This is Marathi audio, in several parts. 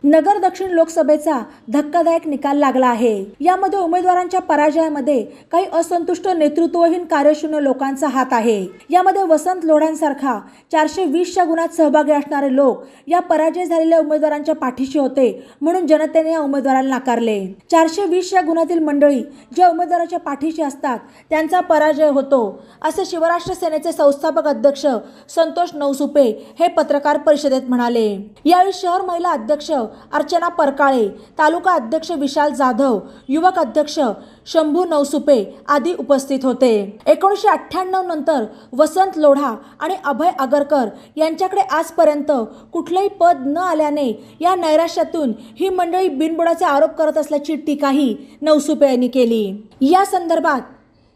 नगर दक्षिण लोकसभेचा धक्कादायक निकाल लागला आहे। यामध्ये उमेदवारांच्या पराजयामध्ये काही असंतुष्ट नेतृत्वहीन कार्यशून्य लोकांचा हात आहे। यामध्ये वसंत लोढांसारखा 420च्या गुणात सहभागी असणारे लोक या पराजय झालेल्या उमेदवारांच्या पाठीशी होते, म्हणून जनतेने या उमेदवाराला नाकारले। 420च्या गुणातील मंडळी ज्या उमेदवाराच्या पाठीशी असतात त्यांचा पराजय होतो, असे शिवराष्ट्र सेनेचे संस्थापक अध्यक्ष संतोष नवसुपे हे पत्रकार परिषदेत म्हणाले। यावेळी शहर महिला अध्यक्ष अर्चना परकाळे, तालुका अध्यक्ष विशाल जाधव, युवक अध्यक्ष शंभू नवसुपे आदी उपस्थित होते। 1998 नंतर वसंत लोढा आणि अभय आगरकर यांच्याकडे आजपर्यंत कुठलेही पद न आल्याने या नैराश्यातून ही मंडळी बिनबुडाचे आरोप करत असल्याची टीकाही नवसुपे यांनी केली। या संदर्भात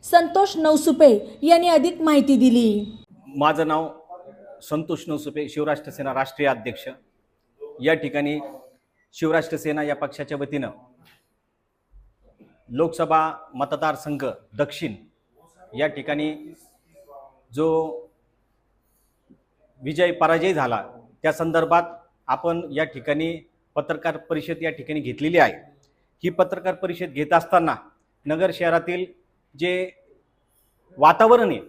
संतोष नवसुपे यांनी अधिक माहिती दिली। माझं नाव संतोष नवसुपे, शिवराष्ट्र सेना राष्ट्रीय अध्यक्ष। या ठिकाणी शिवराष्ट्र सेना या पक्षाच्या वतीनं लोकसभा मतदारसंघ दक्षिण या ठिकाणी जो विजय पराजय झाला त्या संदर्भात आपण या ठिकाणी पत्रकार परिषद या ठिकाणी घेतलेली आहे। ही पत्रकार परिषद घेत असताना नगर शहरातील जे वातावरण आहे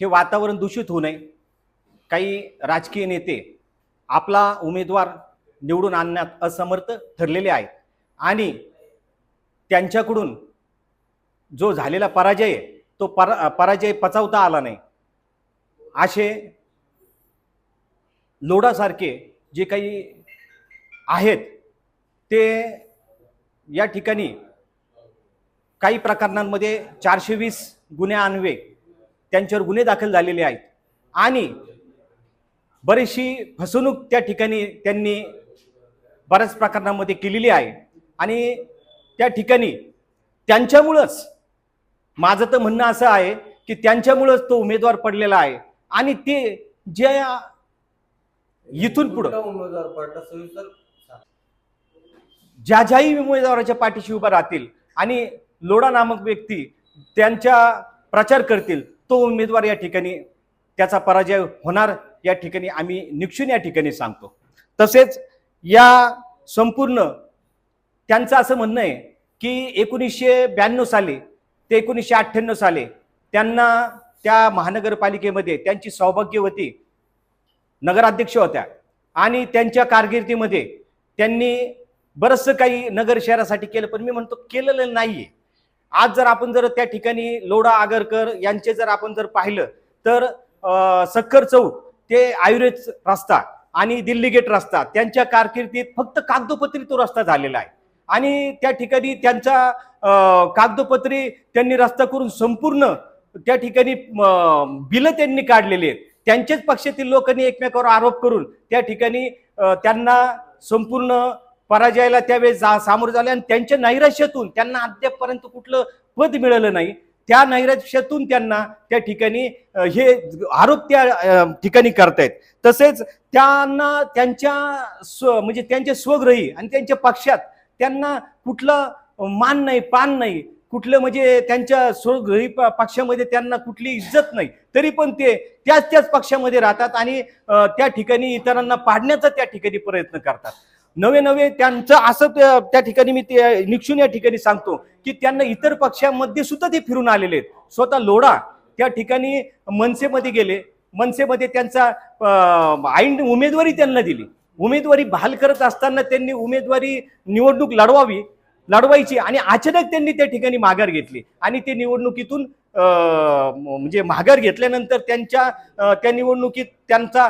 हे वातावरण दूषित होऊ नये, काही राजकीय नेते आपला उमेदवार निवडून आणण्यात असमर्थ ठरलेले आहेत आणि त्यांच्याकडून जो झालेला पराजय आहे तो पराजय पचवता आला नाही, असे लोढासारखे जे काही आहेत ते या ठिकाणी काही प्रकरणांमध्ये 420 गुन्ह्यान्वये त्यांच्यावर गुन्हे दाखल झालेले आहेत आणि बरीचशी फसवणूक त्या ठिकाणी त्यांनी बऱ्याच प्रकरणांमध्ये केलेली आहे आणि त्या ठिकाणी त्यांच्यामुळंच माझं तर म्हणणं असं आहे की त्यांच्यामुळंच तो उमेदवार पडलेला आहे आणि ते जे इथून पुढं ज्याही उमेदवाराच्या पाठीशी उभा राहतील आणि लोढा नामक व्यक्ती त्यांच्या प्रचार करतील तो उमेदवार या ठिकाणी त्याचा पराजय होणार या ठिकाणी आम्ही निश्चित या ठिकाणी सांगतो। तसेच या संपूर्ण त्यांचं असं म्हणणं आहे की 1992 साली ते 1998 साली त्यांना त्या महानगरपालिकेमध्ये त्यांची सौभाग्यवती नगराध्यक्ष होत्या आणि त्यांच्या कारकिर्दीमध्ये त्यांनी बरंचसं काही नगर शहरासाठी केलं, पण मी म्हणतो केलेलं नाहीये। आज जर आपण त्या ठिकाणी लोढा आगरकर यांचे जर आपण पाहिलं तर सक्कर चौक ते आयुर्वेद रस्ता आणि दिल्ली गेट रस्ता त्यांच्या कारकिर्दीत फक्त कागदोपत्री तो रस्ता झालेला आहे आणि त्या ठिकाणी त्यांचा कागदोपत्री त्यांनी रस्ता करून संपूर्ण त्या ठिकाणी बिलं त्यांनी काढलेली आहेत। त्यांच्याच पक्षातील लोकांनी एकमेकावर आरोप करून त्या ठिकाणी त्यांना संपूर्ण पराजयाला त्यावेळेस सामोरं झाले आणि त्यांच्या नैराश्यातून त्यांना अद्यापपर्यंत कुठलं पद मिळालं नाही। त्या नैराश्यातून त्यांना त्या ठिकाणी हे आरोप त्या ठिकाणी करतायत। तसेच त्यांना त्यांच्या म्हणजे त्यांचे स्वग्रही आणि त्यांच्या पक्षात त्यांना कुठलं मान नाही, पान नाही, कुठलं म्हणजे त्यांच्या स्वग्रही पक्षामध्ये त्यांना कुठली इज्जत नाही, तरी पण ते त्याच पक्षामध्ये राहतात आणि त्या ठिकाणी इतरांना पाडण्याचा त्या ठिकाणी प्रयत्न करतात। नवे त्यांचं असं त्या ठिकाणी मी ते निक्षून या ठिकाणी सांगतो की त्यांना इतर पक्षांमध्ये सुद्धा ते फिरून आलेले आहेत। स्वतः लोढा त्या ठिकाणी मनसेमध्ये गेले, मनसेमध्ये त्यांचा ऐन उमेदवारी त्यांना दिली। उमेदवारी बहाल करत असताना त्यांनी उमेदवारी निवडणूक लढवायची आणि अचानक त्यांनी त्या ठिकाणी माघार घेतली आणि ते निवडणुकीतून म्हणजे माघार घेतल्यानंतर त्या निवडणुकीत त्यांचा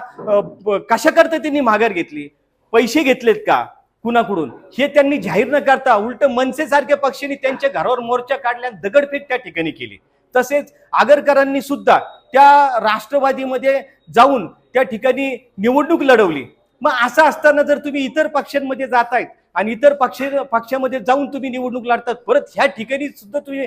कशाकरता त्यांनी माघार घेतली, पैसे घेतलेत का कुणाकडून, हे त्यांनी जाहीर न करता उलट मनसेसारख्या पक्षांनी त्यांच्या घरावर मोर्चा काढल्या, दगडफेक त्या ठिकाणी केली। तसेच आगरकरांनी सुद्धा त्या राष्ट्रवादीमध्ये जाऊन त्या ठिकाणी निवडणूक लढवली। मग असं असताना जर तुम्ही इतर पक्षांमध्ये जातायत आणि इतर पक्षामध्ये जाऊन तुम्ही निवडणूक लढतात, परत ह्या ठिकाणी सुद्धा तुम्ही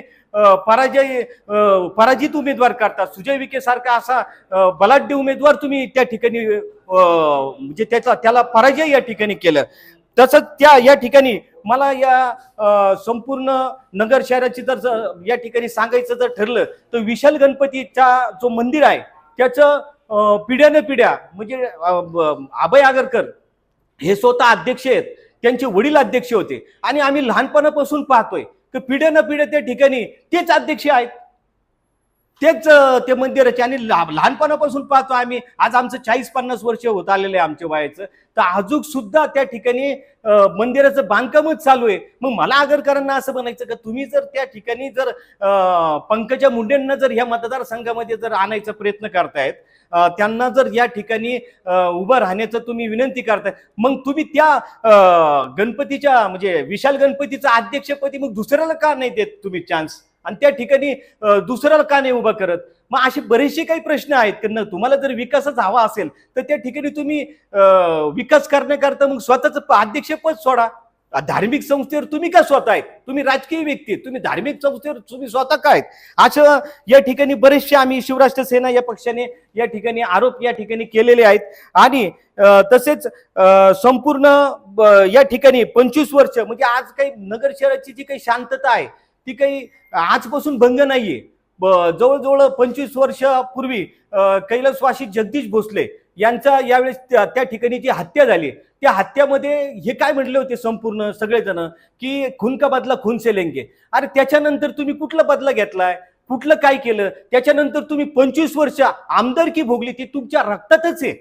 पराजित उमेदवार करता, सुजय विखे सारखा असा बलाढ्य उमेदवार तुम्ही त्या ठिकाणी म्हणजे त्याला पराजय या ठिकाणी केलं। तसंच या ठिकाणी मला या संपूर्ण नगर शहराची जर या ठिकाणी सांगायचं जर ठरलं तर विशाल गणपतीचा जो मंदिर आहे त्याचं पिढ्याने पिढ्या म्हणजे अभय आगरकर हे स्वतः अध्यक्ष आहेत, त्यांचे वडील अध्यक्ष होते आणि आम्ही लहानपणापासून पाहतोय की पिढ्या न पिढ्या त्या ठिकाणी तेच अध्यक्ष आहेत, तेच ते मंदिराचे, आणि लहानपणापासून पाहतो आम्ही. आज आमचं 40-50 वर्ष होत आलेलं आहे आमच्या वयाचं, तर अजून सुद्धा त्या ठिकाणी मंदिराचं बांधकामच चालू आहे. मग मला आगरकरांना असं म्हणायचं का तुम्ही जर त्या ठिकाणी जर पंकजा मुंडेंना जर या मतदारसंघामध्ये जर आणायचा प्रयत्न करतायत, त्यांना जर या ठिकाणी उभं राहण्याचं तुम्ही विनंती करताय, मग तुम्ही त्या गणपतीच्या म्हणजे विशाल गणपतीचं अध्यक्षपदी मग दुसऱ्याला का नाही देत तुम्ही चान्स, आणि त्या ठिकाणी दुसऱ्याला का नाही उभं करत? मग असे बरेचसे काही प्रश्न आहेत की तुम्हाला जर विकासच हवा असेल तर त्या ठिकाणी तुम्ही विकास करण्याकरता मग स्वतःच अध्यक्षपद सोडा. धार्मिक संस्थेवर तुम्ही का स्वतः आहेत? तुम्ही राजकीय व्यक्ती, तुम्ही धार्मिक संस्थेवर तुम्ही स्वतः काय आहेत? असं या ठिकाणी बरेचसे आम्ही शिवराष्ट्र सेना या पक्षाने या ठिकाणी आरोप या ठिकाणी केलेले आहेत. आणि तसेच संपूर्ण या ठिकाणी 25 वर्ष म्हणजे आज काही नगर शहराची जी काही शांतता आहे ती काही आजपासून भंग नाहीये. जवळजवळ 25 वर्षापूर्वी कैलासवासी जगदीश भोसले यांचा यावेळेस त्या ठिकाणी जी हत्या झाली, त्या हत्यामध्ये हे काय म्हटले होते संपूर्ण सगळेजण की खून का बदला खून से लेंगे. अरे त्याच्यानंतर तुम्ही कुठला बदला घेतलाय, कुठलं काय केलं? त्याच्यानंतर तुम्ही 25 वर्ष आमदारकी भोगली, ती तुमच्या रक्तातच आहे.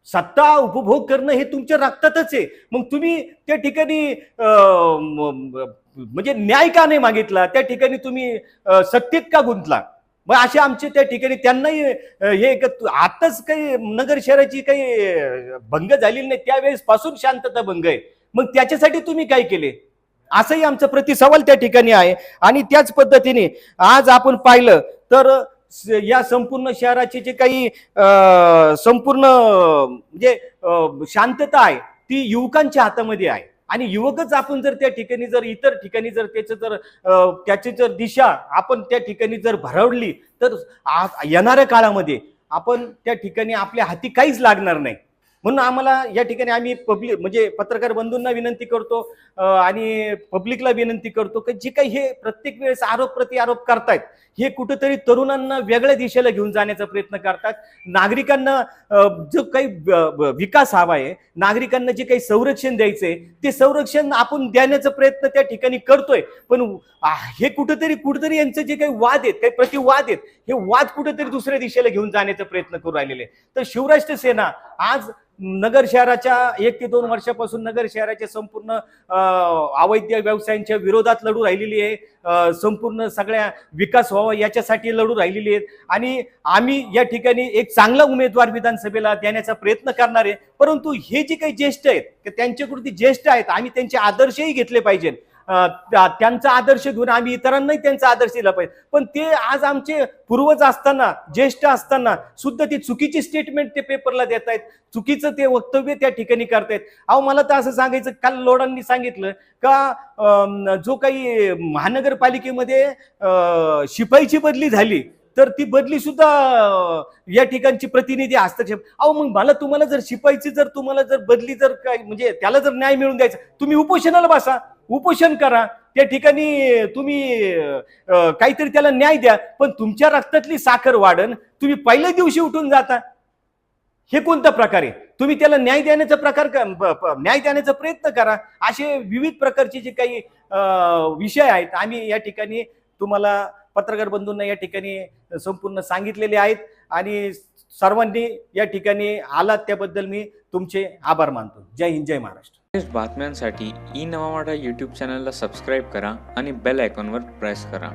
सत्ता उपभोग करणं हे तुमच्या रक्तातच आहे. मग तुम्ही त्या ठिकाणी म्हणजे न्याय का नाही मागितला? त्या ठिकाणी तुम्ही सत्तेत का गुंतला? मग असे आमचे त्या ठिकाणी त्यांनाही हे आताच काही नगर शहराची काही भंग झालेली नाही, त्यावेळेस पासून शांतता भंग आहे. मग त्याच्यासाठी तुम्ही काय केले? असंही आमचा प्रतिसवाल त्या ठिकाणी आहे. आणि त्याच पद्धतीने आज आपण पाहिलं तर या संपूर्ण शहराची जे काही संपूर्ण म्हणजे शांतता आहे ती युवकांच्या हातामध्ये आहे. आणि युवकच आपण जर त्या ठिकाणी जर इतर ठिकाणी जर त्याची जर दिशा आपण त्या ठिकाणी जर भरवली तर येणाऱ्या काळामध्ये आपण त्या ठिकाणी आपल्या हाती काहीच लागणार नाही. म्हणून आम्हाला या ठिकाणी आम्ही पब्लिक म्हणजे पत्रकार बंधूंना विनंती करतो आणि पब्लिकला विनंती करतो की जे काही हे प्रत्येक वेळेस आरोप प्रत्यारोप करतायत हे कुठेतरी तरुणांना वेगळ्या दिशेला घेऊन जाण्याचा प्रयत्न करतात. नागरिकांना जो काही विकास हवा आहे, नागरिकांना जे काही संरक्षण द्यायचंय ते संरक्षण आपण देण्याचा प्रयत्न त्या ठिकाणी करतोय. पण हे कुठेतरी यांचे जे काही वाद आहेत, काही प्रतिवाद आहेत, हे वाद कुठेतरी दुसऱ्या दिशेला घेऊन जाण्याचा प्रयत्न करू राहिलेले. तर शिवराष्ट्र सेना आज नगर शहराच्या 1 ते 2 वर्षापासून नगर शहराच्या संपूर्ण अवैध व्यवसायांच्या विरोधात लढू राहिलेली आहे. संपूर्ण सगळ्या विकास व्हावा याच्यासाठी लढू राहिलेली आहेत. आणि आम्ही या ठिकाणी एक चांगला उमेदवार विधानसभेला देण्याचा प्रयत्न करणार आहे. परंतु हे जे काही ज्येष्ठ आहेत त्यांच्याकृती ज्येष्ठ आहेत, आम्ही त्यांचे आदर्शही घेतले पाहिजे. त्यांचा आदर्श घेऊन आम्ही इतरांनाही त्यांचा आदर्श दिला पाहिजे. पण ते आज आमचे पूर्वज असताना, ज्येष्ठ असताना सुद्धा ते चुकीची स्टेटमेंट ते पेपरला देत आहेत, चुकीचं ते वक्तव्य त्या ठिकाणी करतायत. अहो मला तर असं सांगायचं, काल लोडांनी सांगितलं का जो काही महानगरपालिकेमध्ये शिपाईची बदली झाली तर ती बदली सुद्धा या ठिकाणची प्रतिनिधी हस्तक्षेप. अहो मग मला तुम्हाला जर शिपाईची जर तुम्हाला जर बदली जर काय म्हणजे त्याला जर न्याय मिळून द्यायचा, तुम्ही उपोषणाला बसा, उपोषण करा, त्या ठिकाणी तुम्ही काहीतरी त्याला न्याय द्या. पण तुमच्या रक्तातली साखर वाढन तुम्ही पहिल्या दिवशी उठून जाता, हे कोणता प्रकार आहे? तुम्ही त्याला न्याय देण्याचा न्याय देण्याचा प्रयत्न करा. असे विविध प्रकारचे जे काही विषय आहेत आम्ही या ठिकाणी तुम्हाला पत्रकार बंधूंना या ठिकाणी संपूर्ण सांगितलेले आहेत. आणि सर्वांनी या ठिकाणी आलात त्याबद्दल मी तुमचे आभार मानतो. जय हिंद, जय महाराष्ट्र. बातम्यांसाठी ई नवा मराठा यूट्यूब चॅनलला सबस्क्राईब करा आणि बेल आयकॉनवर प्रेस करा.